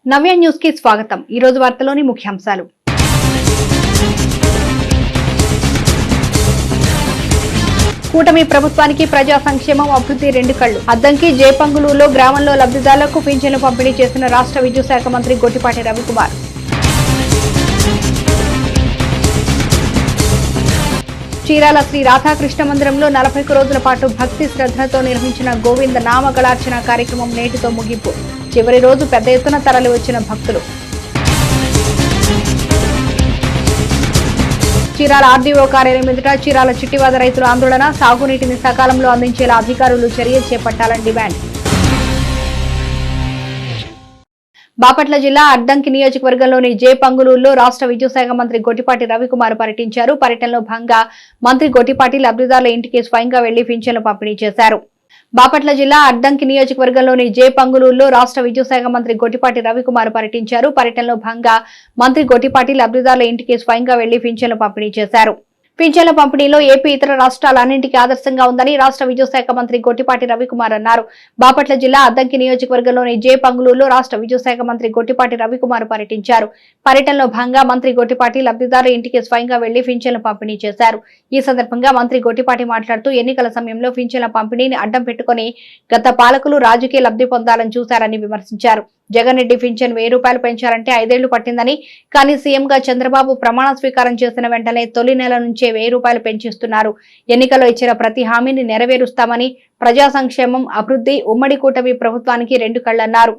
నవ్య news కి స్వాగతం। ఈ రోజు వార్తలోని ముఖ్యాంశాలు। కూటమి ప్రభుత్వానికి ప్రజా సంక్షేమం అభివృద్ధి రెండు కళ్లు। అద్దంకి జేపంగులూరులో గ్రామంలో లబ్ధిదారులకు పింఛన్లు పంపిణీ చేసిన రాష్ట్ర విద్యుత్ శాఖ మంత్రి గొట్టిపాటి రవికుమార్। చీరాల శ్రీ రాధాకృష్ణ మందిరంలో 41 రోజుల పాటు భక్తి శ్రద్ధలతో నిర్వహించిన గోవింద నామగళార్చన కార్యక్రమం నేటితో ముగింపు। చివరి రోజు పెద్ద ఎత్తున తరలి వచ్చిన భక్తులు। చీరాల ఆర్డీఓ కార్యాలయం ఎదుట చీరాల చిట్టివాద రైతుల ఆందోళన। సాగునీటిని సకాలంలో అందించేలా అధికారులు చర్యలు చేపట్టాలని డిమాండ్। బాపట్ల జిల్లా అద్దంకి నియోజకవర్గంలోని జేపంగులూరులో రాష్ట్ర విద్యుత్ శాఖ మంత్రి గొట్టిపాటి రవికుమార్ పర్యటించారు। పర్యటనలో భాగంగా మంత్రి గొట్టిపాటి లబ్ధిదారుల ఇంటికి స్వయంగా వెళ్లి పింఛన్లు పంపిణీ చేశారు। బాపట్ల జిల్లా అద్దంకి నియోజకవర్గంలోని జేపంగులూరులో రాష్ట్ర విద్యుత్ శాఖ మంత్రి గొట్టిపాటి రవికుమార్ పర్యటించారు। పర్యటనలో భాగంగా మంత్రి గొట్టిపాటి లబ్ధిదారుల ఇంటికి స్వయంగా వెళ్లి పింఛన్లు పంపిణీ చేశారు। పింఛన్ల పంపిణీలో ఏపీ ఇతర రాష్ట్రాలన్నింటికీ ఆదర్శంగా ఉందని రాష్ట్ర విద్యుత్ శాఖ మంత్రి గొట్టిపాటి రవికుమార్ అన్నారు। బాపట్ల జిల్లా అద్దంకి నియోజకవర్గంలోని జేపంగులూరులో రాష్ట్ర విద్యుత్ శాఖ మంత్రి గొట్టిపాటి రవికుమార్ పర్యటించారు। పర్యటనలో భాగంగా మంత్రి గొట్టిపాటి లబ్ధిదారుల ఇంటికి స్వయంగా వెళ్లి పింఛన్లు పంపిణీ చేశారు। ఈ సందర్భంగా మంత్రి గొట్టిపాటి మాట్లాడుతూ ఎన్నికల సమయంలో పింఛన్ల పంపిణీని అడ్డం పెట్టుకుని గత పాలకులు రాజకీయ లబ్ధి పొందాలని చూశారని విమర్శించారు। జగన్ రెడ్డి పింఛన్ 1000 రూపాయలు పెంచారంటే 5 ఏళ్లు పట్టిందని, కానీ సీఎంగా చంద్రబాబు ప్రమాణ స్వీకారం చేసిన వెంటనే తొలి నెల నుంచే 1000 రూపాయలు పెంచిస్తున్నారు। ఎన్నికల్లో ఇచ్చిన ప్రతి హామీని నెరవేరుస్తామని, ప్రజా సంక్షేమం అభివృద్ధి ఉమ్మడి కూటమి ప్రభుత్వానికి రెండు కళ్లన్నారు।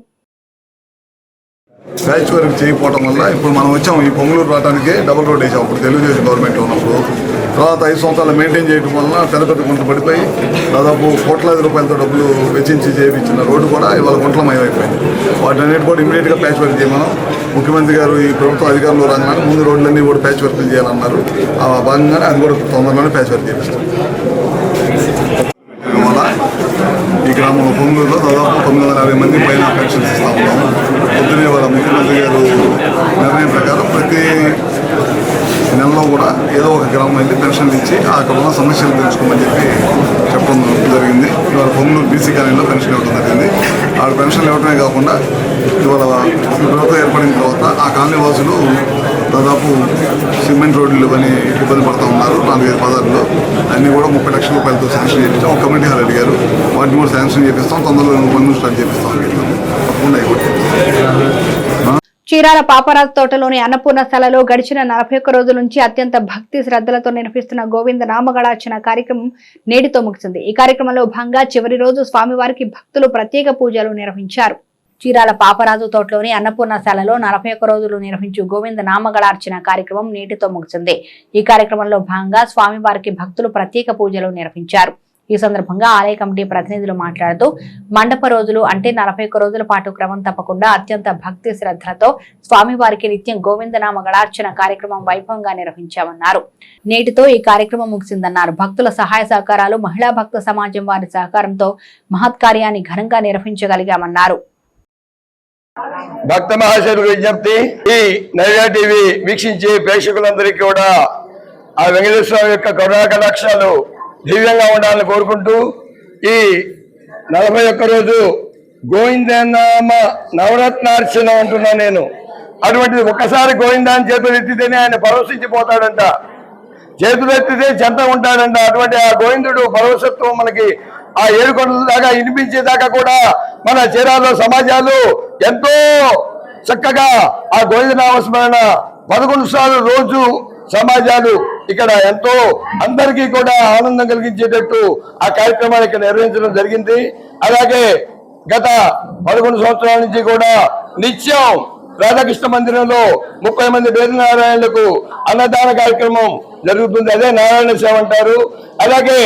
ప్యాచ్ వర్క్ చేయకపోవడం వల్ల ఇప్పుడు మనం వచ్చాం ఈ పొంగులూరు రావడానికి డబుల్ రోడ్ వేసాం అప్పుడు తెలుగుదేశం గవర్నమెంట్ ఉన్నప్పుడు। తర్వాత 5 సంవత్సరాలు మెయింటైన్ చేయడం వలన పెద్ద పెద్ద గుంటలు పడిపోయి దాదాపు కోట్లాది రూపాయలతో డబ్బులు వెచ్చించి చేయించిన రోడ్డు కూడా ఇవాళ గుంటలమయమైపోయింది। వాటిని కూడా ఇమీడియట్గా ప్యాచ్ వర్క్ చేయమని ముఖ్యమంత్రి గారు ఈ ప్రభుత్వం అధికారంలో రాగానే ముందు రోడ్లన్నీ కూడా ప్యాచ్ వర్క్ చేయాలన్నారు। ఆ భాగంగానే అది కూడా తొందరలోనే ప్యాచ్ వర్క్ చేపిస్తాం। ఈ గ్రామంలో పొంగూరులో దాదాపు 950 మంది పైన పెన్షన్స్ ఇస్తా ఉన్నాము। పొద్దునే వాళ్ళ ముఖ్యమంత్రి గారు నిర్ణయం ప్రకారం ప్రతి నెలలో కూడా ఏదో ఒక గ్రామం వెళ్ళి పెన్షన్లు ఇచ్చి అక్కడ ఉన్న సమస్యలు తెలుసుకోమని చెప్పడం జరిగింది। ఇవాళ పొంగూరు బీసీ కాలనీలో పెన్షన్ ఇవ్వడం జరిగింది। ఆ పెన్షన్లు ఇవ్వడమే కాకుండా ఇవాళ ప్రభుత్వం ఏర్పడిన తర్వాత ఆ కాలనీ వాసులు దాదాపు సిమెంట్ రోడ్లు అని ఇబ్బంది పడుతూ ఉన్నారు। 4-5 పదార్థాలు అన్నీ కూడా 30 లక్షల రూపాయలతో శాంక్షన్ చేయించాం। ఒక కమిటీ హాల్ అడిగారు, వాటిని కూడా శాంక్షన్ చేపిస్తాం, తొందరలో పనులు స్టార్ట్ చేపిస్తాం తప్పకుండా అయిపోతుంది। చీరాల పాపరాజు తోటలోని అన్నపూర్ణశాలలో గడిచిన 41 రోజుల నుంచి అత్యంత భక్తి శ్రద్ధలతో నిర్వహిస్తున్న గోవింద నామగళార్చన కార్యక్రమం నేటితో ముగిసింది। ఈ కార్యక్రమంలో భాగంగా చివరి రోజు స్వామివారికి భక్తులు ప్రత్యేక పూజలు నిర్వహించారు। చీరాల పాపరాజు తోటలోని అన్నపూర్ణశాలలో 41 రోజులు నిర్వహించు గోవింద నామగళార్చన కార్యక్రమం నేటితో ముగిసింది। ఈ కార్యక్రమంలో భాగంగా స్వామివారికి భక్తులు ప్రత్యేక పూజలు నిర్వహించారు। ఈ సందర్భంగా ఆలయ కమిటీ ప్రతినిధులు మాట్లాడుతూ మండప రోజులు అంటే 41 రోజుల పాటు క్రమం తప్పకుండా అత్యంత భక్తి శ్రద్ధలతో స్వామివారికి నిత్యం గోవిందనామ గళార్చన కార్యక్రమం వైభవంగా నిర్వహించామన్నారు। నేటితో ఈ కార్యక్రమం ముగిసిందన్నారు। భక్తుల సహాయ సహకారాలు, మహిళా భక్త సమాజం వారి సహకారంతో మహత్కార్యాన్ని ఘనంగా నిర్వహించగలిగామన్నారు। భక్త మహాశయులకు విజ్ఞప్తి, ఈ నవ్య టీవీ వీక్షించే ప్రేక్షకులందరికీ కూడా ఆ వెంకటేశ్వర స్వామి యొక్క కరుణా కటాక్షాలు దివ్యంగా ఉండాలని కోరుకుంటూ ఈ 41 రోజు గోవిందనామ నవరత్నార్చన అంటున్నా నేను। అటువంటిది ఒక్కసారి గోవిందాన్ని చేతులు ఎత్తితేనే ఆయన పరవశించిపోతాడంట, చేతులు ఎత్తితే చెంత ఉంటాడంట। అటువంటి ఆ గోవిందుడు పరవశత్వం మనకి ఆ 7 కొండల దాకా వినిపించేదాకా కూడా మన చీరాల సమాజాలు ఎంతో చక్కగా ఆ గోవిందనామ స్మరణ 11 సార్లు రోజు సమాజాలు ఇక్కడ ఎంతో అందరికీ కూడా ఆనందం కలిగించేటట్టు ఆ కార్యక్రమాన్ని నిర్వహించడం జరిగింది। అలాగే గత 11 సంవత్సరాల నుంచి కూడా నిత్యం రాధాకృష్ణ మందిరంలో 30 మంది బేదనారాయణులకు అన్నదాన కార్యక్రమం జరుగుతుంది, అదే నారాయణ సేవ అంటారు। అలాగే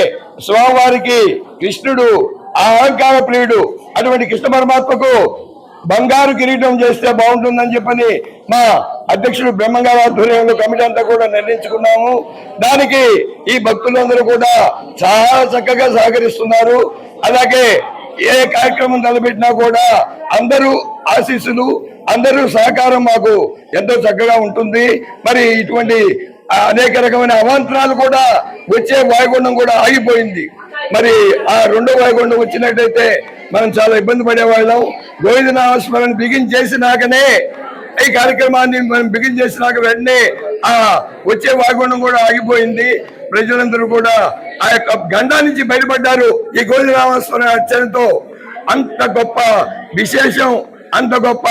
స్వామివారికి కృష్ణుడు ఆ అలంకార ప్రియుడు, అటువంటి కృష్ణ పరమాత్మకు బంగారు కిరీటం చేస్తే బాగుంటుందని చెప్పని మా అధ్యక్షుడు బ్రహ్మంగారి ఆధ్వర్యంలో కమిటీ అంతా కూడా నిర్ణయించుకున్నాము। దానికి ఈ భక్తులందరూ కూడా చాలా చక్కగా సహకరిస్తున్నారు। అలాగే ఏ కార్యక్రమం తలపెట్టినా కూడా అందరూ ఆశీస్సులు, అందరూ సహకారం మాకు ఎంతో చక్కగా ఉంటుంది। మరి ఇటువంటి అనేక రకమైన అవాంతరాలు కూడా వచ్చే వాయుగుండం కూడా ఆగిపోయింది। మరి ఆ రెండో వాయుగుండం వచ్చినట్టయితే మనం చాలా ఇబ్బంది పడేవాళ్ళం. గోవిందనామస్మరణ బిగించేసినాకనే ఈ కార్యక్రమాన్ని మనం బిగించేసినాక వెంటనే ఆ వచ్చే వాగుండం కూడా ఆగిపోయింది. ప్రజలందరూ కూడా ఆ యొక్క గండా నుంచి బయటపడ్డారు ఈ గోవిందనామస్మరణ అర్చనతో. అంత గొప్ప విశేషం, అంత గొప్ప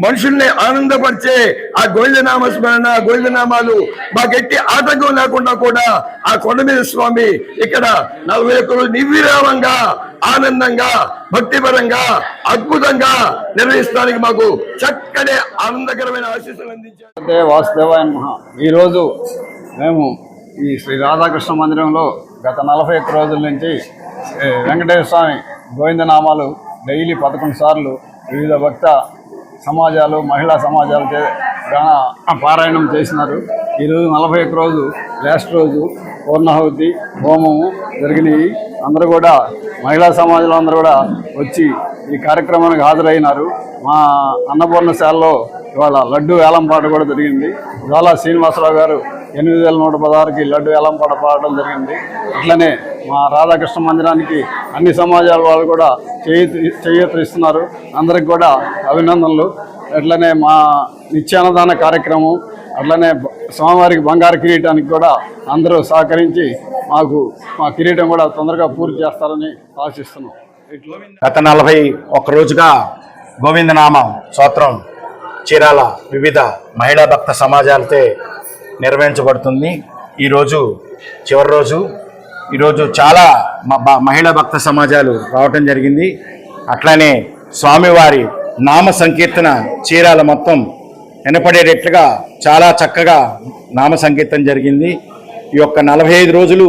మనుషుల్ని ఆనందపరిచే ఆ గోవిందనామస్మరణ గోవిందనామాలు మాకెట్టి ఆటంకం లేకుండా కూడా ఆ కొండ మీద స్వామి ఇక్కడ 41 రోజులు నిర్విరామంగా ఆనందంగా భక్తిపరంగా అద్భుతంగా నిర్వహించడానికి మాకు చక్కటి ఆనందకరమైన ఆశీస్సులు అందించారు. వాసుదేవాయ నమః. ఈరోజు మేము ఈ శ్రీ రాధాకృష్ణ మందిరంలో గత 41 రోజుల నుంచి వెంకటేశ్వర స్వామి గోవిందనామాలు డైలీ 11 సార్లు వివిధ భక్త సమాజాలు మహిళా సమాజాలు పారాయణం చేసినారు. ఈరోజు 41 రోజు లాస్ట్ రోజు పూర్ణాహుతి హోమము జరిగినాయి. అందరూ కూడా మహిళా సమాజంలో అందరూ కూడా వచ్చి ఈ కార్యక్రమానికి హాజరైనారు. మా అన్నపూర్ణశాలలో ఇవాళ లడ్డు వేలంపాట కూడా జరిగింది. జ్వాలా శ్రీనివాసరావు గారు 8116కి లడ్డు వేలంపాట పాడడం జరిగింది. అట్లనే మా రాధాకృష్ణ మందిరానికి అన్ని సమాజాల వాళ్ళు కూడా చేయూతనిస్తున్నారు. అందరికి కూడా అభినందనలు. అట్లనే మా నిత్యాన్నదాన కార్యక్రమం, అట్లనే స్వామివారికి బంగారు కిరీటానికి కూడా అందరూ సహకరించి మాకు మా కిరీటం కూడా తొందరగా పూర్తి చేస్తారని ఆశిస్తున్నాం. గత 41 రోజుగా గోవిందనామ స్తోత్రం చీరాల వివిధ మహిళా భక్త సమాజాలతో నిర్వహించబడుతుంది. ఈరోజు చివరి రోజు. ఈరోజు చాలా మహిళా భక్త సమాజాలు రావటం జరిగింది. అట్లానే స్వామివారి నామ సంకీర్తన చీరాల మొత్తం వినపడేటట్లుగా చాలా చక్కగా నామ సంకీర్తన జరిగింది. ఈ యొక్క 45 రోజులు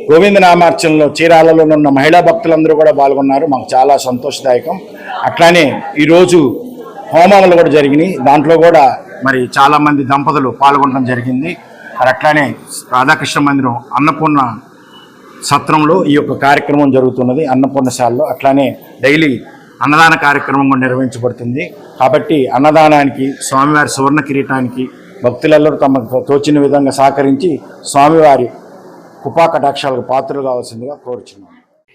గోవిందనామార్చనలో చీరాలలో ఉన్న మహిళా భక్తులందరూ కూడా పాల్గొన్నారు. మాకు చాలా సంతోషదాయకం. అట్లానే ఈరోజు హోమాలు కూడా జరిగినాయి. దాంట్లో కూడా మరి చాలామంది దంపతులు పాల్గొనడం జరిగింది. అట్లానే రాధాకృష్ణ మందిరం అన్నపూర్ణ సత్రంలో ఈ యొక్క కార్యక్రమం జరుగుతున్నది. అన్నపూర్ణశాలలో అట్లానే డైలీ అన్నదాన కార్యక్రమం కూడా నిర్వహించబడుతుంది. కాబట్టి అన్నదానానికి స్వామివారి సువర్ణ కిరీటానికి భక్తులందరూ తమకు తోచిన విధంగా సహకరించి స్వామివారి కృపా కటాక్షాలకు పాత్రలు కావాల్సిందిగా కోరుచున్నాం.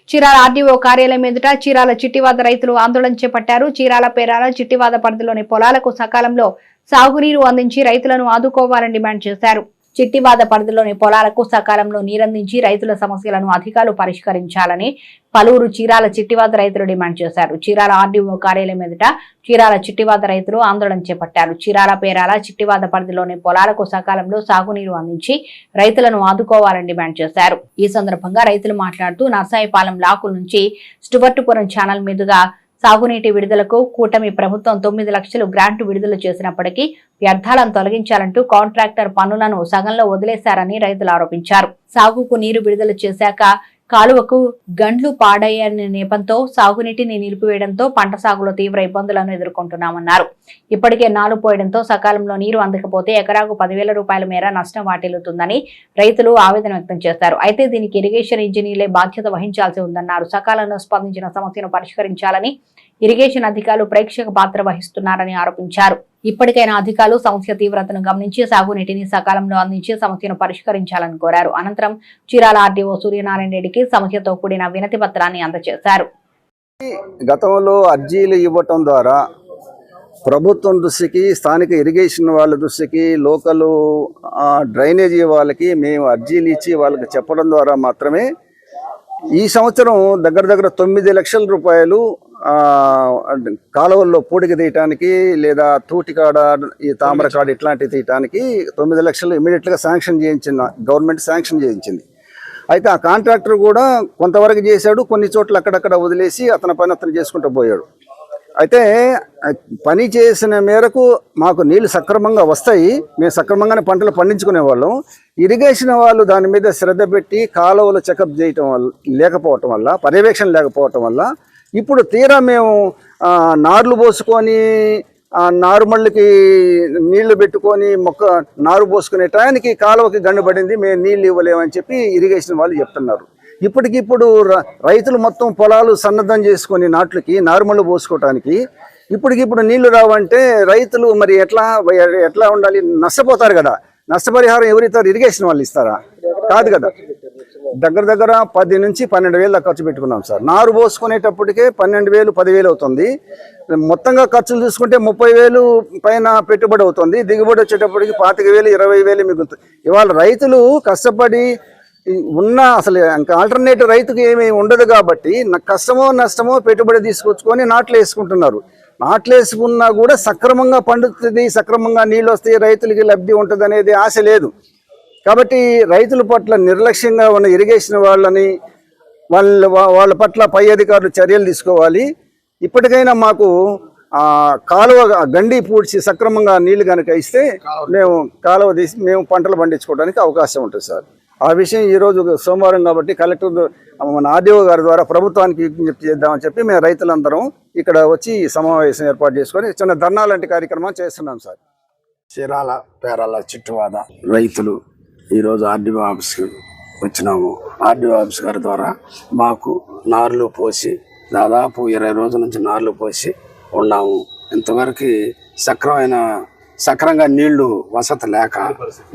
చీరాల ఆర్డీఓ కార్యాలయం ఎదుట చీరాల చిట్టివాద రైతులు ఆందోళన చేపట్టారు. చీరాల పేరాల చిట్టివాద పరిధిలోని పొలాలకు సకాలంలో సాగునీరు అందించి రైతులను ఆదుకోవాలని డిమాండ్ చేశారు. చిట్టివాద పరిధిలోని పొలాలకు సకాలంలో నీరందించి రైతుల సమస్యలను అధికారులు పరిష్కరించాలని పలువురు చీరాల చిట్టివాద రైతులు డిమాండ్ చేశారు. చీరాల ఆర్డీఓ కార్యాలయం ఎదుట చీరాల చిట్టివాద రైతులు ఆందోళన చేపట్టారు. చీరాల పేరాల చిట్టివాద పరిధిలోని పొలాలకు సకాలంలో సాగునీరు అందించి రైతులను ఆదుకోవాలని డిమాండ్ చేశారు. ఈ సందర్భంగా రైతులు మాట్లాడుతూ నర్సాయిపాలెం లాకుల నుంచి స్టువర్టుపురం ఛానల్ మీదుగా సాగునీటి విడుదలకు కూటమి ప్రభుత్వం 9 లక్షలు గ్రాంటు విడుదల చేసినప్పటికీ వ్యర్థాలను తొలగించాలంటూ కాంట్రాక్టర్ పనులను సగంలో వదిలేశారని రైతులు ఆరోపించారు. సాగుకు నీరు విడుదల చేశాక కాలువకు గండ్లు పాడయ్యనే నేపంతో సాగునీటిని నిలిపివేయడంతో పంట సాగులో తీవ్ర ఇబ్బందులను ఎదుర్కొంటున్నామన్నారు. ఇప్పటికే నాలు పోయడంతో సకాలంలో నీరు అందకపోతే ఎకరాకు 10,000 రూపాయల మేర నష్టం వాటిల్లుతుందని రైతులు ఆవేదన వ్యక్తం చేశారు. అయితే దీనికి ఇరిగేషన్ ఇంజనీర్లే బాధ్యత వహించాల్సి ఉందన్నారు. సకాలంలో స్పందించిన సమస్యను పరిష్కరించాలని ఇరిగేషన్ అధికారులు ప్రేక్షక పాత్ర వహిస్తున్నారని ఆరోపించారు. ఇప్పటికైనా అధికారులు సమస్య తీవ్రతను గమనించి సాగునీటిని సకాలంలో అందించి సమస్యను పరిష్కరించాలని కోరారు. అనంతరం చీరాల ఆర్డీఓ సూర్యనారాయణ రెడ్డికి సమస్యతో కూడిన వినతి పత్రాన్ని అందజేశారు. గతంలో అర్జీలు ఇవ్వటం ద్వారా ప్రభుత్వం దృష్టికి, స్థానిక ఇరిగేషన్ వాళ్ళ దృష్టికి, లోకల్ డ్రైనేజీ వాళ్ళకి మేము అర్జీలు ఇచ్చి వాళ్ళకి చెప్పడం ద్వారా మాత్రమే ఈ సంవత్సరం దగ్గర 9 లక్షల రూపాయలు కాలువల్లో పూడికి తీయటానికి లేదా తూటికాడ, ఈ తామరకాడ ఇట్లాంటివి తీయటానికి 9 లక్షలు ఇమీడియట్గా శాంక్షన్ చేయించిన గవర్నమెంట్ శాంక్షన్ చేయించింది. అయితే ఆ కాంట్రాక్టర్ కూడా కొంతవరకు చేశాడు, కొన్ని చోట్ల అక్కడక్కడ వదిలేసి అతని పని అతను చేసుకుంటూ పోయాడు. అయితే పని చేసిన మేరకు మాకు నీళ్లు సక్రమంగా వస్తాయి, మేము సక్రమంగానే పంటలు పండించుకునే వాళ్ళం. ఇరిగేషన్ వాళ్ళు దాని మీద శ్రద్ధ పెట్టి కాలువలు చెకప్ చేయటం వల్ల లేకపోవటం వల్ల, పర్యవేక్షణ లేకపోవటం వల్ల ఇప్పుడు తీరా మేము నార్లు పోసుకొని నారుమళ్ళకి నీళ్లు పెట్టుకొని నారు పోసుకునే టయానికి కాలువకి గండు పడింది, మేము నీళ్ళు ఇవ్వలేమని చెప్పి ఇరిగేషన్ వాళ్ళు చెప్తున్నారు. ఇప్పటికిప్పుడు రైతులు మొత్తం పొలాలు సన్నద్ధం చేసుకొని నాట్లకి నారుమళ్ళు పోసుకోవటానికి ఇప్పటికిప్పుడు నీళ్లు రావంటే రైతులు మరి ఎట్లా ఉండాలి? నష్టపోతారు కదా. నష్టపరిహారం ఎవరిస్తారు? ఇరిగేషన్ వాళ్ళు ఇస్తారా? కాదు కదా. దగ్గర దగ్గర 10 నుంచి 12,000 దాకా ఖర్చు పెట్టుకున్నాం సార్. నారు పోసుకునేటప్పటికే 12,000 10,000 అవుతుంది. మొత్తంగా ఖర్చులు చూసుకుంటే 30,000 పైన పెట్టుబడి అవుతుంది. దిగుబడి వచ్చేటప్పటికి 25,000 20,000 మిగులుతుంది. ఇవాళ రైతులు కష్టపడి ఉన్న అసలు ఇంకా ఆల్టర్నేటివ్ రైతుకి ఏమీ ఉండదు కాబట్టి కష్టమో నష్టమో పెట్టుబడి తీసుకొచ్చుకొని నాట్లు వేసుకుంటున్నారు. నాట్లు వేసుకున్నా కూడా సక్రమంగా పండుతుంది, సక్రమంగా నీళ్ళు వస్తాయి, రైతులకి లబ్ధి ఉంటుంది అనేది ఆశ లేదు. కాబట్టి రైతుల పట్ల నిర్లక్ష్యంగా ఉన్న ఇరిగేషన్ వాళ్ళని వాళ్ళ పట్ల పై అధికారులు చర్యలు తీసుకోవాలి. ఇప్పటికైనా మాకు కాలువ గండి పూడ్చి సక్రమంగా నీళ్లు కనుక ఇస్తే మేము కాలువ తీసి మేము పంటలు పండించుకోవడానికి అవకాశం ఉంటుంది సార్. ఆ విషయం ఈరోజు సోమవారం కాబట్టి కలెక్టర్ మన ఆర్డీఓ గారి ద్వారా ప్రభుత్వానికి విజ్ఞప్తి చేద్దామని చెప్పి మేము రైతులందరం ఇక్కడ వచ్చి సమావేశం ఏర్పాటు చేసుకొని చిన్న ధర్నా లాంటి కార్యక్రమం చేస్తున్నాం సార్. చీరాల పేరాల చుట్టువాద రైతులు ఈరోజు ఆర్డీఓ ఆఫీస్కి వచ్చినాము. ఆర్డీఓ ఆఫీస్ గారి ద్వారా మాకు నార్లు పోసి దాదాపు 20 రోజుల నుంచి నార్లు పోసి ఉన్నాము. ఇంతవరకు సక్రంగా నీళ్లు వసతి లేక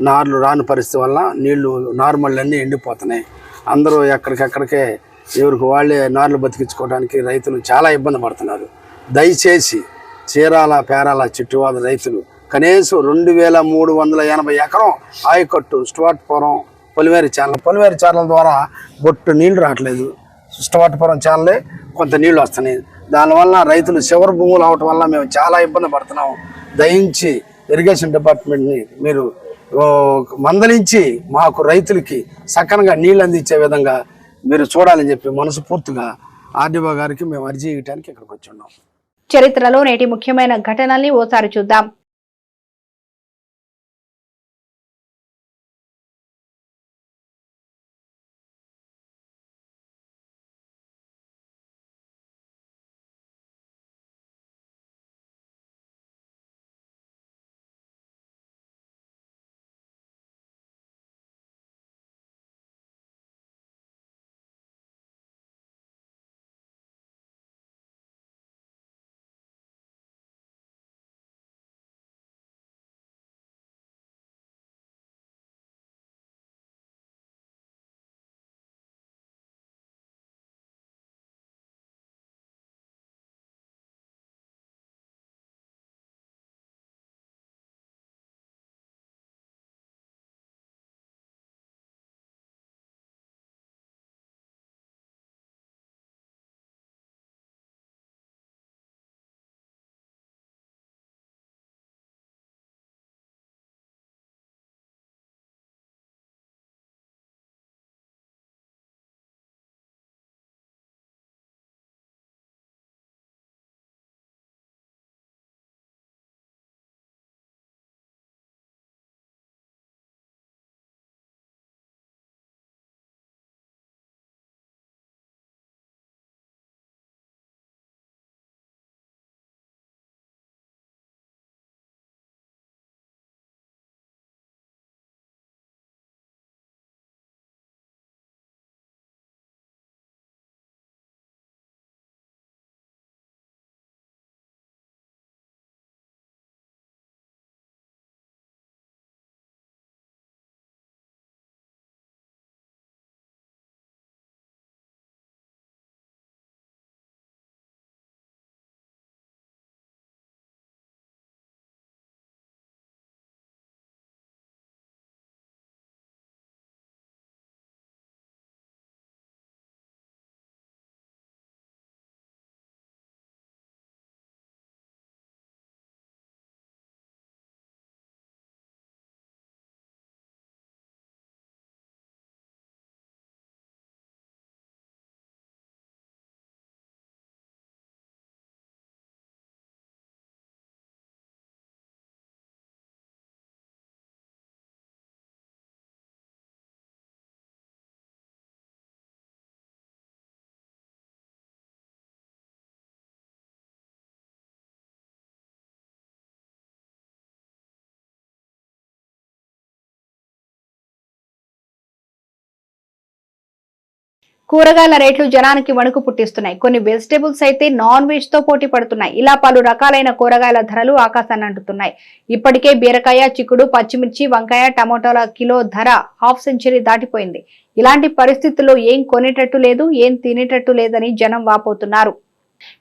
నార్లు రాని పరిస్థితి వల్ల నీళ్లు నార్మల్ అన్నీ ఎండిపోతున్నాయి. అందరూ ఎక్కడికెక్కడికే ఎవరికి వాళ్ళే నార్లు బతికించుకోవడానికి రైతులు చాలా ఇబ్బంది పడుతున్నారు. దయచేసి చీరాల పేరాల చుట్టువాద రైతులు కనీసం 2,380 ఎకరం ఆయకట్టు స్టువర్ట్పురం పొలిమేరు ఛానల్ ద్వారా బొట్టు నీళ్లు రావట్లేదు. స్టువర్ట్పురం ఛానలే కొంత నీళ్లు వస్తున్నాయి. దానివల్ల రైతులు చివరి భూములు అవటం వల్ల మేము చాలా ఇబ్బంది పడుతున్నాము. దయించి ఇరిగేషన్ డిపార్ట్మెంట్ని మీరు మందలించి మాకు రైతులకి సక్కనగా నీళ్ళు అందించే విధంగా మీరు చూడాలని చెప్పి మనస్ఫూర్తిగా ఆర్డీఓ గారికి మేము అర్జీ ఇవ్వడానికి ఇక్కడికి వచ్చి ఉన్నాం. చరిత్రలో నేటి ముఖ్యమైన ఘటనల్ని ఓసారి చూద్దాం. కూరగాయల రేట్లు జనానికి వణుకు పుట్టిస్తున్నాయి. కొన్ని వెజిటేబుల్స్ అయితే నాన్ వెజ్ తో పోటీ పడుతున్నాయి. ఇలా పలు రకాలైన కూరగాయల ధరలు ఆకాశాన్ని అంటుతున్నాయి. ఇప్పటికే బీరకాయ, చిక్కుడు, పచ్చిమిర్చి, వంకాయ, టమోటాల కిలో ధర హాఫ్ సెంచరీ దాటిపోయింది. ఇలాంటి పరిస్థితుల్లో ఏం కొనేటట్టు లేదు, ఏం తినేటట్టు లేదని జనం వాపోతున్నారు.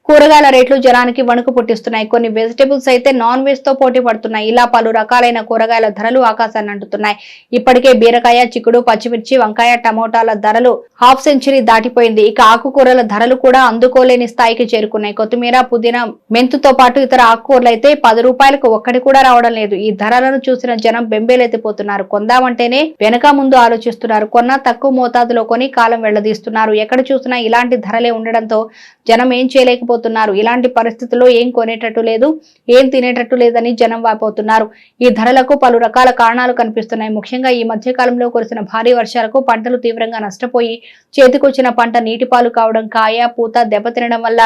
కూరగాయల రేట్లు జనానికి వణుకు పుట్టిస్తున్నాయి. కొన్ని వెజిటేబుల్స్ అయితే నాన్ వెజ్ తో పోటీ పడుతున్నాయి. ఇలా పలు రకాలైన కూరగాయల ధరలు ఆకాశాన్ని అంటుతున్నాయి. ఇప్పటికే బీరకాయ, చిక్కుడు, పచ్చిమిర్చి, వంకాయ, టమోటాల ధరలు హాఫ్ సెంచరీ దాటిపోయింది. ఇక ఆకుకూరల ధరలు కూడా అందుకోలేని స్థాయికి చేరుకున్నాయి. కొత్తిమీర, పుదీనా, మెంతుతో పాటు ఇతర ఆకుకూరలు అయితే 10 రూపాయలకు ఒక్కటి కూడా రావడం లేదు. ఈ ధరలను చూసిన జనం బెంబేలెత్తిపోతున్నారు. కొందామంటేనే వెనక ముందు ఆలోచిస్తున్నారు. కొన్నా తక్కువ మోతాదులో కొని కాలం వెళ్లదీస్తున్నారు. ఎక్కడ చూసినా ఇలాంటి ధరలే ఉండడంతో జనం ఏం చేయలేకపోతున్నారు. ఇలాంటి పరిస్థితుల్లో ఏం కొనేటట్టు లేదు, ఏం తినేటట్టు లేదని జనం వాపోతున్నారు. ఈ ధరలకు పలు రకాల కారణాలు కనిపిస్తున్నాయి. ముఖ్యంగా ఈ మధ్య కాలంలో కురిసిన భారీ వర్షాలకు పంటలు తీవ్రంగా నష్టపోయి చేతికొచ్చిన పంట నీటిపాలు కావడం, కాయ పూత దెబ్బతినడం వల్ల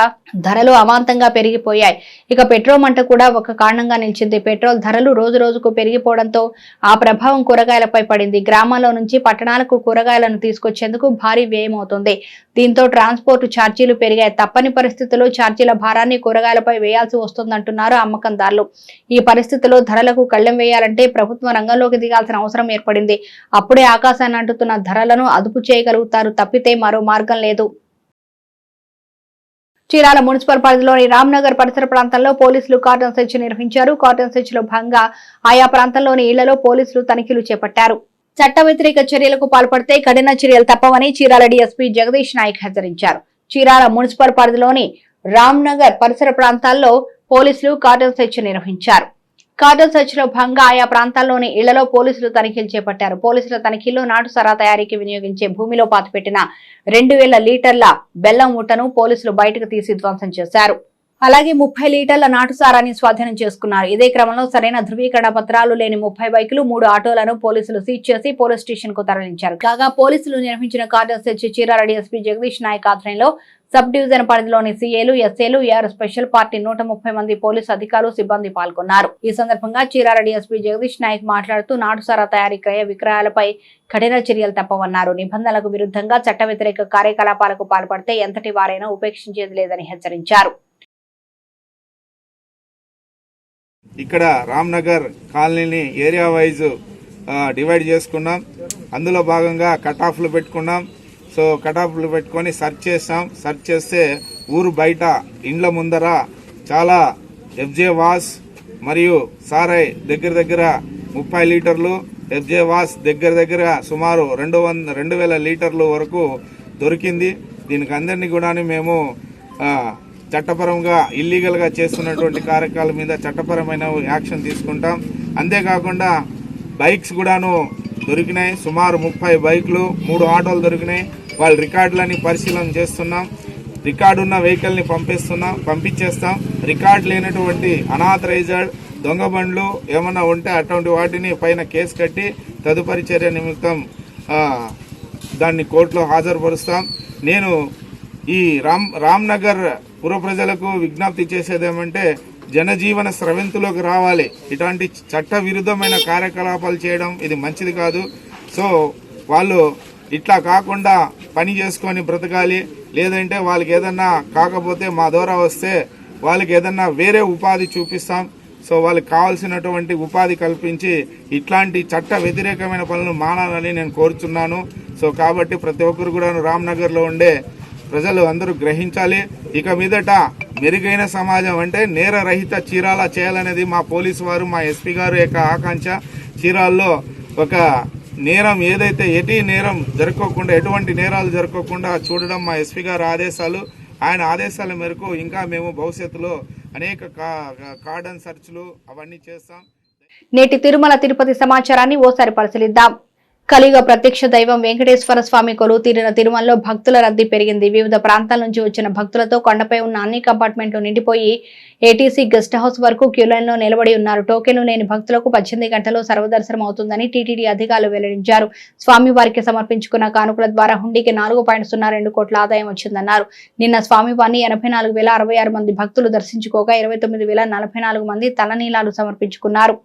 ధరలు అమాంతంగా పెరిగిపోయాయి. ఇక పెట్రోల్ మంట కూడా ఒక కారణంగా నిలిచింది. పెట్రోల్ ధరలు రోజు రోజుకు పెరిగిపోవడంతో ఆ ప్రభావం కూరగాయలపై పడింది. గ్రామాల్లో నుంచి పట్టణాలకు కూరగాయలను తీసుకొచ్చేందుకు భారీ వ్యయం అవుతుంది. దీంతో ట్రాన్స్పోర్ట్ ఛార్జీలు పెరిగాయి. తప్పని పరిస్థితుల్లో ఛార్జీల భారాన్ని కూరగాయలపై వేయాల్సి వస్తుందంటున్నారు అమ్మకందారులు. ఈ పరిస్థితుల్లో ధరలకు కళ్లెం వేయాలంటే ప్రభుత్వం రంగంలోకి దిగాల్సిన అవసరం ఏర్పడింది. అప్పుడే ఆకాశాన్ని అంటుతున్న ధరలను అదుపు చేయగలుగుతారు. తప్పితే మరో మార్గం లేదు. చీరాల మున్సిపల్ పరిధిలోని రామ్నగర్ పరిసర ప్రాంతాల్లో పోలీసులు కార్డన్ సెర్చ్ నిర్వహించారు. కార్డన్ సెర్చ్ లో భాగంగా ఆయా ప్రాంతాల్లోని ఇళ్లలో పోలీసులు తనిఖీలు చేపట్టారు. చట్ట వ్యతిరేక చర్యలకు పాల్పడితే కఠిన చర్యలు తప్పవని చీరాల డీఎస్పీ జగదీష్ నాయక్ హెచ్చరించారు. చీరాల మున్సిపల్ పరిధిలోని రామ్నగర్ పరిసర ప్రాంతాల్లో పోలీసులు కార్డన్ సెర్చ్ నిర్వహించారు. కార్డన్ సెర్చ్ లో భాగంగా ఆయా ప్రాంతాల్లోని ఇళ్లలో పోలీసులు తనిఖీలు చేపట్టారు. పోలీసుల తనిఖీల్లో నాటుసారా తయారీకి వినియోగించే భూమిలో పాతిపెట్టిన 2000 లీటర్ల బెల్లం మూటను పోలీసులు బయటకు తీసి ధ్వంసం చేశారు. అలాగే 30 లీటర్ల నాటుసారాన్ని స్వాధీనం చేసుకున్నారు. ఇదే క్రమంలో సరైన ధృవీకరణ పత్రాలు లేని 30 బైకులు, 3 ఆటోలను పోలీసులు సీజ్ చేసి పోలీస్ స్టేషన్ కు తరలించారు. కాగా పోలీసులు నిర్వహించిన cordon search Chirala DSP Jagadish Naik ఆధ్వర్యంలో సబ్ డివిజన్ పరిధిలోని సీఏలు, ఎస్ఏలు, ఏఆర్ స్పెషల్ పార్టీ 130 మంది పోలీసు అధికారులు, సిబ్బంది పాల్గొన్నారు. ఈ సందర్భంగా చీరాల డీఎస్పీ జగదీష్ నాయక్ మాట్లాడుతూ నాటుసారా తయారీ, క్రయ విక్రయాలపై కఠిన చర్యలు తప్పవన్నారు. నిబంధనలకు విరుద్ధంగా చట్ట వ్యతిరేక కార్యకలాపాలకు పాల్పడితే ఎంతటి వారైనా ఉపేక్షించేది లేదని హెచ్చరించారు. ఇక్కడ రామ్నగర్ కాలనీని ఏరియా వైజ్ డివైడ్ చేసుకున్నాం. అందులో భాగంగా కటాఫ్లు పెట్టుకున్నాం. సో కటాఫ్లు పెట్టుకొని సెర్చ్ చేస్తాం. సెర్చ్ చేస్తే ఊరు బయట ఇండ్ల ముందర చాలా ఎఫ్జే వాస్ మరియు సారాయ్ దగ్గర 30 లీటర్లు, ఎఫ్జే వాస్ దగ్గర సుమారు 2000 లీటర్లు వరకు దొరికింది. దీనికి అందరినీ కూడా మేము చట్టపరంగా ఇల్లీగల్గా చేస్తున్నటువంటి కార్యక్రమాల మీద చట్టపరమైన యాక్షన్ తీసుకుంటాం. అంతేకాకుండా బైక్స్ కూడాను దొరికినాయి. సుమారు 30 బైకులు, 3 ఆటోలు దొరికినాయి. వాళ్ళ రికార్డులని పరిశీలన చేస్తున్నాం. రికార్డు ఉన్న వెహికల్ని పంపించేస్తాం. రికార్డు లేనటువంటి అనాథరైజ్డ్ దొంగ బండ్లు ఏమన్నా ఉంటే అటువంటి వాటిని పైన కేసు కట్టి తదుపరి చర్య నిమిత్తం దాన్ని కోర్టులో హాజరుపరుస్తాం. నేను ఈ రామ్నగర్ పుర ప్రజలకు విజ్ఞప్తి చేసేదేమంటే జనజీవన స్రవంతిలోకి రావాలి. ఇటువంటి చట్ట విరుద్ధమైన కార్యకలాపాలు చేయడం ఇది మంచిది కాదు. సో వాళ్ళు ఇట్లా కాకుండా పని చేసుకొని బ్రతకాలి. లేదంటే వాళ్ళకి ఏదన్నా కాకపోతే మా ద్వారా వస్తే వాళ్ళకి ఏదన్నా వేరే ఉపాధి చూపిస్తాం. సో వాళ్ళకి కావాల్సినటువంటి ఉపాధి కల్పించి ఇట్లాంటి చట్ట వ్యతిరేకమైన పనులు మానాలని నేను కోరుచున్నాను. సో కాబట్టి ప్రతి ఒక్కరు కూడా రామ్నగర్లో ఉండే ప్రజలు అందరూ గ్రహించాలి. ఇక మీదట మెరుగైన సమాజం అంటే నేరరహిత చీరాల చేయాలనేది మా పోలీసు వారు, మా ఎస్పీ గారు యొక్క ఆకాంక్ష. చీరాల్లో ఒక నేరం ఏదైతే ఎటువంటి నేరాలు జరగకుండా చూడడం మా ఎస్పీ గారు ఆదేశాలు. ఆయన ఆదేశాల మేరకు ఇంకా మేము భవిష్యత్తులో అనేక కార్డన్ సెర్చ్లు అవన్నీ చేస్తాం. నేటి తిరుమల తిరుపతి సమాచారాన్ని ఓసారి పరిశీలిద్దాం. కలియుగ ప్రత్యక్ష దైవం వెంకటేశ్వర స్వామి కొలువు తీరిన తిరుమలలో భక్తుల రద్దీ పెరిగింది. వివిధ ప్రాంతాల నుంచి వచ్చిన భక్తులతో కొండపై ఉన్న అన్ని కంపార్ట్మెంట్లు నిండిపోయి ఏటీసీ గెస్ట్ హౌస్ వరకు క్యూలైన్లో నిలబడి ఉన్నారు. టోకెన్లు లేని భక్తులకు 18 గంటల్లో సర్వదర్శనం అవుతుందని టీటీడీ అధికారులు వెల్లడించారు. స్వామివారికి సమర్పించుకున్న కానుకల ద్వారా హుండీకి 4.02 కోట్ల ఆదాయం వచ్చిందన్నారు. నిన్న స్వామివారిని 84,066 మంది భక్తులు దర్శించుకోగా 29,044 మంది తలనీలాలు సమర్పించుకున్నారు.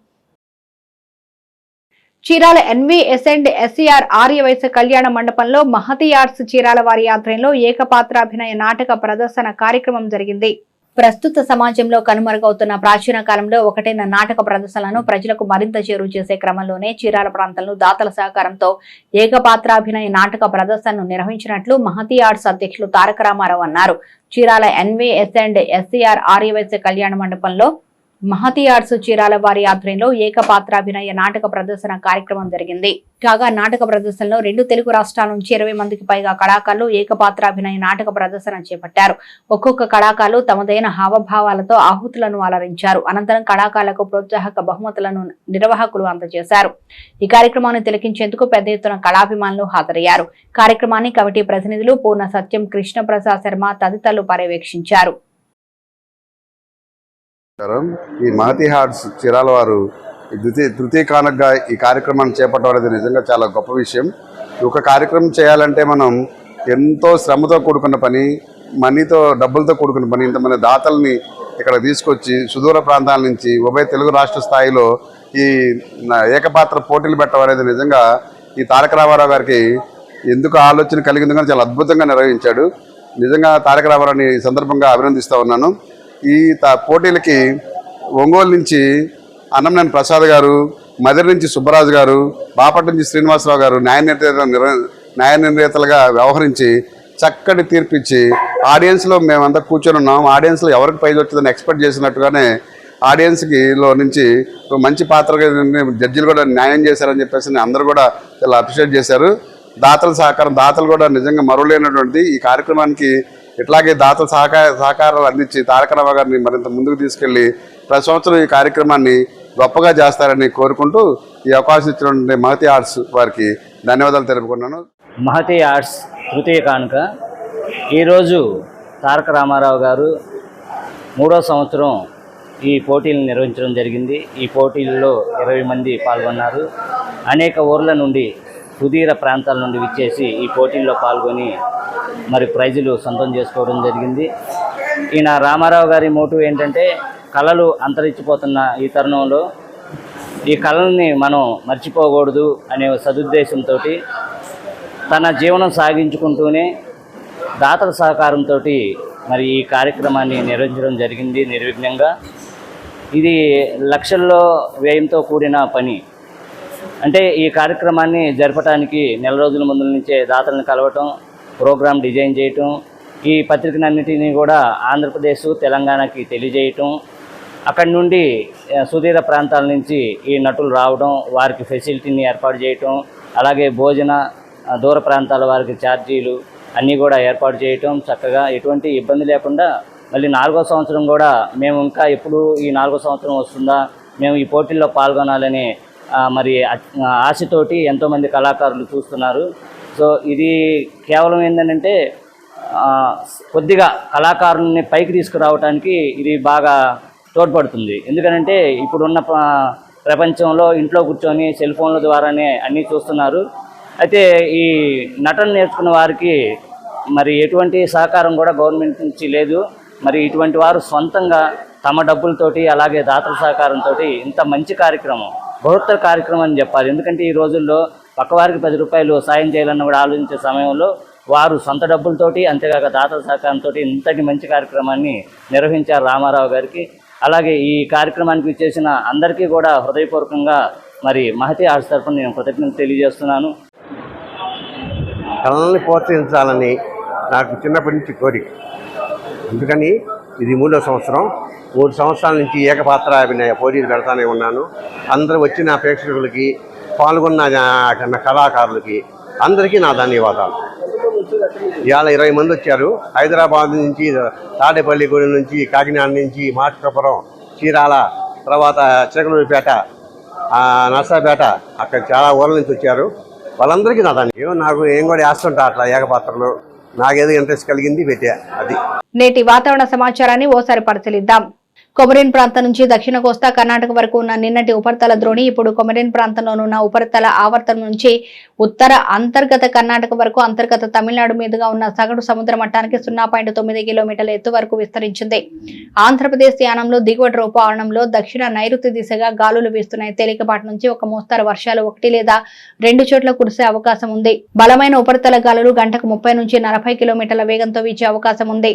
Chirala NVS and SCR Aryavysya కళ్యాణ మండపంలో మహతి ఆర్ట్స్ చీరాల వారి ఆధ్వర్యంలో ఏకపాత్రాభినయ నాటక ప్రదర్శన కార్యక్రమం జరిగింది. ప్రస్తుత సమాజంలో కనుమరుగవుతున్న ప్రాచీన కాలంలో ఒకటైన నాటక ప్రదర్శనలను ప్రజలకు మరింత చేరువ చేసే క్రమంలోనే చీరాల ప్రాంతంలో దాతల సహకారంతో ఏకపాత్రాభినయ నాటక ప్రదర్శనను నిర్వహించినట్లు మహతి ఆర్ట్స్ అధ్యక్షులు తారక రామారావు అన్నారు. Chirala NVS and SCR Aryavysya కళ్యాణ మండపంలో మహతి ఆర్ట్స్ చీరాల వారి ఆధ్వర్యంలో ఏకపాత్రాభినయ నాటక ప్రదర్శన కార్యక్రమం జరిగింది. కాగా నాటక ప్రదర్శనలో 2 తెలుగు రాష్ట్రాల నుంచి 20 మందికి పైగా కళాకారులు ఏకపాత్రాభినయ నాటక ప్రదర్శన చేపట్టారు. ఒక్కొక్క కళాకారులు తమదైన హావభావాలతో ఆహుతులను అలరించారు. అనంతరం కళాకారులకు ప్రోత్సాహక బహుమతులను నిర్వాహకులు అందజేశారు. ఈ కార్యక్రమాన్ని తిలకించేందుకు పెద్ద ఎత్తున కళాభిమానులు హాజరయ్యారు. కార్యక్రమాన్ని కమిటీ ప్రతినిధులు పూర్ణ సత్యం, కృష్ణప్రసాద్ శర్మ తదితరులు పర్యవేక్షించారు. ఈ మహతి ఆర్ట్స్ చీరాల వారు తృతీయ కానుకగా ఈ కార్యక్రమాన్ని చేపట్టడం అనేది నిజంగా చాలా గొప్ప విషయం. ఒక కార్యక్రమం చేయాలంటే మనం ఎంతో శ్రమతో కూడుకున్న పని, మనీతో డబ్బులతో కూడుకున్న పని. ఇంతమంది దాతల్ని ఇక్కడ తీసుకొచ్చి సుదూర ప్రాంతాల నుంచి ఉభయ తెలుగు రాష్ట్ర స్థాయిలో ఈ ఏకపాత్ర పోటీలు పెట్టడం అనేది నిజంగా ఈ తారక రామారావు గారికి ఎందుకు ఆలోచన కలిగిందో కానీ చాలా అద్భుతంగా నిర్వహించాడు. నిజంగా తారక రామారావుని ఈ సందర్భంగా అభినందిస్తూ ఉన్నాను. ఈ పోటీలకి ఒంగోలు నుంచి అన్నంనేని ప్రసాద్ గారు, మదిరి నుంచి సుబ్బరాజు గారు, బాపట్ల నుంచి శ్రీనివాసరావు గారు న్యాయ నిర్ణేతలుగా వ్యవహరించి చక్కటి తీర్పిచ్చి ఆడియన్స్లో మేమంతా కూర్చొని ఉన్నాం. ఆడియన్స్లో ఎవరికి ప్రైజ్ వచ్చిందని ఎక్స్పెక్ట్ చేసినట్టుగానే ఆడియన్స్లో నుంచి మంచి పాత్రగా జడ్జిలు కూడా న్యాయం చేశారని చెప్పేసి అందరూ కూడా చాలా అప్రిషియేట్ చేశారు. దాతల సహకారం, దాతలు కూడా నిజంగా మరువలేనటువంటిది. ఈ కార్యక్రమానికి ఇట్లాగే దాతల సహకారాలు అందించి తారక రామారావు గారిని మరింత ముందుకు తీసుకెళ్లి ప్రతి సంవత్సరం ఈ కార్యక్రమాన్ని గొప్పగా చేస్తారని కోరుకుంటూ ఈ అవకాశం ఇచ్చినటువంటి మహతి ఆర్ట్స్ వారికి ధన్యవాదాలు తెలుపుకున్నాను. మహతి ఆర్ట్స్ తృతీయ కానుక ఈరోజు తారక రామారావు గారు 3వ సంవత్సరం ఈ పోటీలను నిర్వహించడం జరిగింది. ఈ పోటీల్లో 20 మంది పాల్గొన్నారు. అనేక ఊర్ల నుండి, సుదీర ప్రాంతాల నుండి విచ్చేసి ఈ పోటీల్లో పాల్గొని మరి ప్రైజులు సొంతం చేసుకోవడం జరిగింది. ఈయన రామారావు గారి మోటివ్ ఏంటంటే కళలు అంతరించిపోతున్న ఈ తరుణంలో ఈ కళల్ని మనం మర్చిపోకూడదు అనే సదుద్దేశంతో తన జీవనం సాగించుకుంటూనే దాతల సహకారంతో మరి ఈ కార్యక్రమాన్ని నిర్వహించడం జరిగింది నిర్విఘ్నంగా. ఇది లక్షల్లో వ్యయంతో కూడిన పని. అంటే ఈ కార్యక్రమాన్ని జరపడానికి నెల రోజుల ముందు నుంచే దాతలను కలవటం, ప్రోగ్రాం డిజైన్ చేయటం, ఈ పత్రికలన్నిటినీ కూడా ఆంధ్రప్రదేశ్, తెలంగాణకి తెలియజేయటం, అక్కడి నుండి సుదీర ప్రాంతాల నుంచి ఈ నటులు రావడం, వారికి ఫెసిలిటీని ఏర్పాటు చేయటం, అలాగే భోజన దూర ప్రాంతాల వారికి ఛార్జీలు అన్నీ కూడా ఏర్పాటు చేయటం, చక్కగా ఎటువంటి ఇబ్బంది లేకుండా మళ్ళీ 4వ సంవత్సరం కూడా మేము ఇంకా ఎప్పుడు ఈ 4వ సంవత్సరం వస్తుందా, మేము ఈ పోటీల్లో పాల్గొనాలని మరి ఆశతోటి ఎంతోమంది కళాకారులు చూస్తున్నారు. సో ఇది కేవలం ఏంటంటే కొద్దిగా కళాకారుల్ని పైకి తీసుకురావడానికి ఇది బాగా తోడ్పడుతుంది. ఎందుకంటే ఇప్పుడున్న ప్రపంచంలో ఇంట్లో కూర్చొని సెల్ ఫోన్ల ద్వారానే అన్నీ చూస్తున్నారు. అయితే ఈ నటన నేర్చుకున్న వారికి మరి ఎటువంటి సహకారం కూడా గవర్నమెంట్ నుంచి లేదు. మరి ఇటువంటి వారు సొంతంగా తమ డబ్బులతోటి అలాగే దాతల సహకారంతో ఇంత మంచి కార్యక్రమం, బృహత్తర కార్యక్రమం అని చెప్పాలి. ఎందుకంటే ఈ రోజుల్లో పక్కవారికి 10 రూపాయలు సాయం చేయాలన్న కూడా ఆలోచించే సమయంలో వారు సొంత డబ్బులతోటి అంతేకాక దాతల సహకారంతో ఇంతటి మంచి కార్యక్రమాన్ని నిర్వహించారు రామారావు గారికి. అలాగే ఈ కార్యక్రమానికి ఇచ్చేసిన అందరికీ కూడా హృదయపూర్వకంగా మరి మహతి ఆర్ట్స్ తరఫున నేను కృతజ్ఞతలు తెలియజేస్తున్నాను. కళల్ని ప్రోత్సహించాలని నాకు చిన్నప్పటి నుంచి కోరిక. అందుకని ఇది 3వ సంవత్సరం. 3 సంవత్సరాల నుంచి ఏకపాత్ర అభినయ పోటీలు పెడతానే ఉన్నాను. అందరూ వచ్చిన ప్రేక్షకులకి, పాల్గొన్న కళాకారులకి అందరికీ నా ధన్యవాదాలు. ఇవాళ 20 మంది వచ్చారు. హైదరాబాద్ నుంచి, తాడేపల్లిగూడెం నుంచి, కాకినాడ నుంచి, మార్కాపురం, చీరాల, తర్వాత చిలకలూరిపేట, నర్సాపేట, అక్కడ చాలా ఊర్ల నుంచి వచ్చారు. వాళ్ళందరికీ నా ధన్యవాదాలు. నాకు ఏం కూడా వేస్తుంటా అట్లా ఏకపాత్రలు, నాకేదో ఇంట్రెస్ట్ కలిగింది పెట్టా. అది నేటి వాతావరణ సమాచారాన్ని ఓసారి పరిశీలిద్దాం. కొమరిన్ ప్రాంతం నుంచి దక్షిణ కోస్తా కర్ణాటక వరకు ఉన్న నిన్నటి ఉపరితల ద్రోణి ఇప్పుడు కొమరిన్ ప్రాంతంలోనున్న ఉపరితల ఆవర్తనం నుంచి ఉత్తర అంతర్గత కర్ణాటక వరకు అంతర్గత తమిళనాడు మీదుగా ఉన్న సగటు సముద్ర మట్టానికి 0.9 కిలోమీటర్ల ఎత్తు వరకు విస్తరించింది. ఆంధ్రప్రదేశ్ యానంలో దిగువ రూపవరణంలో దక్షిణ నైరుతి దిశగా గాలులు వీస్తున్నాయి. తేలికపాటి నుంచి ఒక మోస్తరు వర్షాలు 1 లేదా 2 చోట్ల కురిసే అవకాశం ఉంది. బలమైన ఉపరితల గాలులు గంటకు 30 నుంచి 40 కిలోమీటర్ల వేగంతో వీచే అవకాశం ఉంది.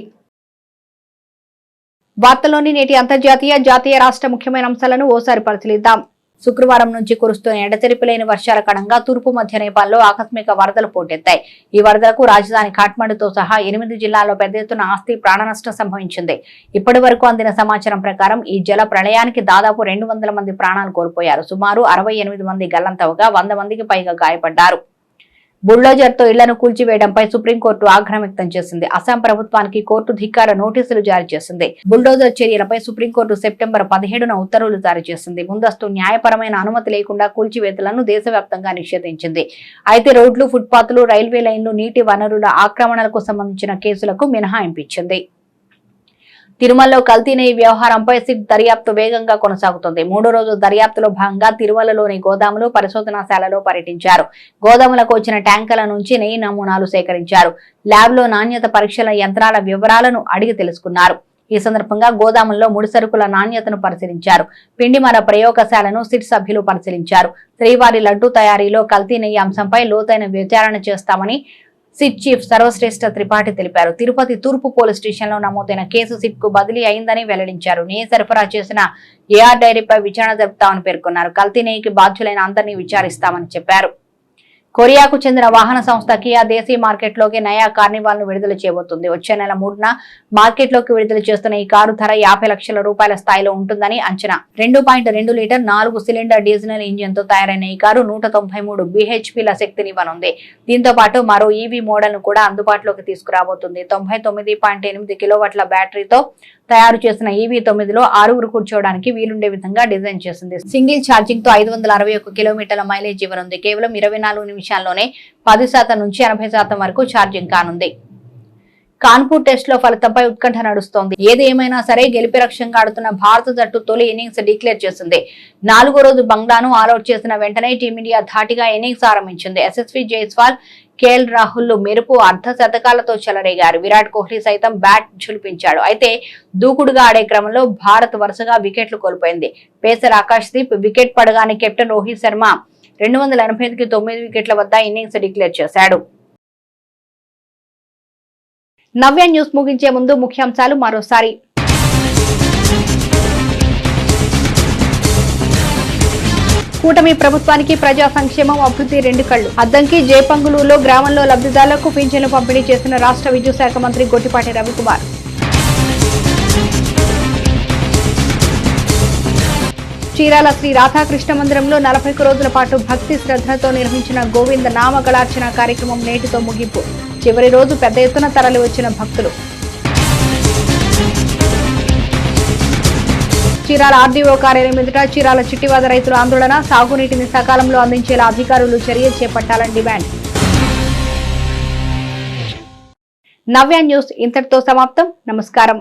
వార్తల్లోని నేటి అంతర్జాతీయ జాతీయ రాష్ట్ర ముఖ్యమైన అంశాలను ఓసారి పరిశీలిద్దాం. శుక్రవారం నుంచి కురుస్తున్న ఎడతెరిపిలేని వర్షాల కారణంగా తూర్పు మధ్య నేపాల్లో ఆకస్మిక వరదలు పోటెత్తాయి. ఈ వరదలకు రాజధాని కాఠ్మండుతో సహా 8 జిల్లాల్లో పెద్ద ఎత్తున ఆస్తి ప్రాణ నష్టం సంభవించింది. ఇప్పటి వరకు అందిన సమాచారం ప్రకారం ఈ జల ప్రళయానికి దాదాపు 200 మంది ప్రాణాలు కోల్పోయారు. సుమారు 68 మంది గల్లంతవగా 100 మందికి పైగా గాయపడ్డారు. బుల్డోజర్ తో ఇళ్లను కూల్చివేయడంపై సుప్రీంకోర్టు ఆగ్రహం వ్యక్తం చేసింది. అస్సాం ప్రభుత్వానికి కోర్టు ధిక్కార నోటీసులు జారీ చేసింది. బుల్డోజర్ చర్యలపై సుప్రీంకోర్టు సెప్టెంబర్ 17న ఉత్తర్వులు జారీ చేసింది. ముందస్తు న్యాయపరమైన అనుమతి లేకుండా కూల్చివేతలను దేశవ్యాప్తంగా నిషేధించింది. అయితే రోడ్లు, ఫుట్పాత్లు, రైల్వే లైన్లు, నీటి వనరుల ఆక్రమణలకు సంబంధించిన కేసులకు మినహాయింపు ఇచ్చింది. తిరుమలలో కల్తీ నెయ్యి వ్యవహారంపై సిట్ దర్యాప్తు వేగంగా కొనసాగుతుంది. 3వ రోజు దర్యాప్తులో భాగంగా తిరుమలలోని గోదాములు, పరిశోధనాశాలలో పర్యటించారు. గోదాములకు వచ్చిన ట్యాంకర్ల నుంచి నెయ్యి నమూనాలు సేకరించారు. ల్యాబ్లో నాణ్యత పరీక్షల యంత్రాల వివరాలను అడిగి తెలుసుకున్నారు. ఈ సందర్భంగా గోదాముల్లో ముడి సరుకుల నాణ్యతను పరిశీలించారు. పిండిమర ప్రయోగశాలను సిట్ సభ్యులు పరిశీలించారు. శ్రీవారి లడ్డూ తయారీలో కల్తీ నెయ్యి అంశంపై లోతైన విచారణ చేస్తామని సిట్ చీఫ్ సర్వశ్రేష్ఠ త్రిపాఠి తెలిపారు. తిరుపతి తూర్పు పోలీస్ స్టేషన్ లో నమోదైన కేసు సిట్ కు బదిలీ అయిందని వెల్లడించారు. నెయ్యి సరఫరా చేసిన ఏఆర్ డైరీపై విచారణ జరుపుతామని పేర్కొన్నారు. కల్తీ నెయ్యికి బాధ్యులైన అందరినీ విచారిస్తామని చెప్పారు. కొరియాకు చెందిన వాహన సంస్థ కియా దేశీ మార్కెట్లోకి నయా కార్నివాల్ ను విడుదల చేయబోతుంది. వచ్చే నెల 3న మార్కెట్లోకి విడుదల చేస్తున్న ఈ కారు ధర 50 లక్షల రూపాయల స్థాయిలో ఉంటుందని అంచనా. 2.2 లీటర్ 4 సిలిండర్ డీజిల్ ఇంజిన్ తో తయారైన ఈ కారు 193 BHPల శక్తినివ్వనుంది. దీంతో పాటు మరో ఈవీ మోడల్ ను కూడా అందుబాటులోకి తీసుకురాబోతుంది. 99.8 కిలోవాట్ల బ్యాటరీతో తయారు చేసిన EV9లో 6 కూర్చోవడానికి వీలుండే విధంగా డిజైన్ చేసింది. సింగిల్ ఛార్జింగ్ తో 561 కిలోమీటర్ల మైలేజ్ ఇవ్వనుంది. కేవలం 24 నిమిషాల్లోనే 10% నుంచి 80% వరకు ఛార్జింగ్ కానుంది. కాన్పూర్ టెస్ట్ లో ఫలితంపై ఉత్కంఠ నడుస్తోంది. ఏది ఏమైనా సరే గెలిపే లక్ష్యంగా ఆడుతున్న భారత జట్టు తొలి ఇన్నింగ్స్ డిక్లేర్ చేసింది. 4వ రోజు బంగ్లాను ఆల్అౌట్ చేసిన వెంటనే టీమిండియా ధాటిగా ఇన్నింగ్స్ ఆరంభించింది. యశస్వి జైస్వాల్, కేఎల్ రాహుల్ మెరుపు అర్ధ శతకాలతో చెలరేగారు. విరాట్ కోహ్లీ సైతం బ్యాట్ ఝులిపించాడు. అయితే దూకుడుగా ఆడే క్రమంలో భారత్ వరుసగా వికెట్లు కోల్పోయింది. పేసర్ ఆకాశ్దీప్ వికెట్ పడగానే కెప్టెన్ రోహిత్ శర్మ 285కి 9 వికెట్ల వద్ద ఇన్నింగ్స్ డిక్లేర్ చేశాడు. నవ్య న్యూస్ ముగించే ముందు ముఖ్యాంశాలు మరోసారి. కూటమి ప్రభుత్వానికి ప్రజా సంక్షేమం, అభివృద్ధి 2 కళ్లు. అద్దంకి జేపంగులూరులో గ్రామంలో లబ్ధిదారులకు పింఛన్లు పంపిణీ చేసిన రాష్ట్ర విద్యుత్ శాఖ మంత్రి గొట్టిపాటి రవికుమార్. చీరాల శ్రీ రాధాకృష్ణ మందిరంలో 41 రోజుల పాటు భక్తి శ్రద్ధలతో నిర్వహించిన గోవింద నామగళార్చన కార్యక్రమం నేటితో ముగింపు. చివరి రోజు పెద్ద ఎత్తున తరలి వచ్చిన భక్తులు. చీరాల ఆర్డీఓ కార్యాలయం ఎదుట చీరాల చిట్టివాద రైతుల ఆందోళన. సాగునీటిని సకాలంలో అందించేలా అధికారులు చర్య చేపట్టాలని డిమాండ్. నవ్య న్యూస్ ఇంతటితో సమాప్తం. నమస్కారం.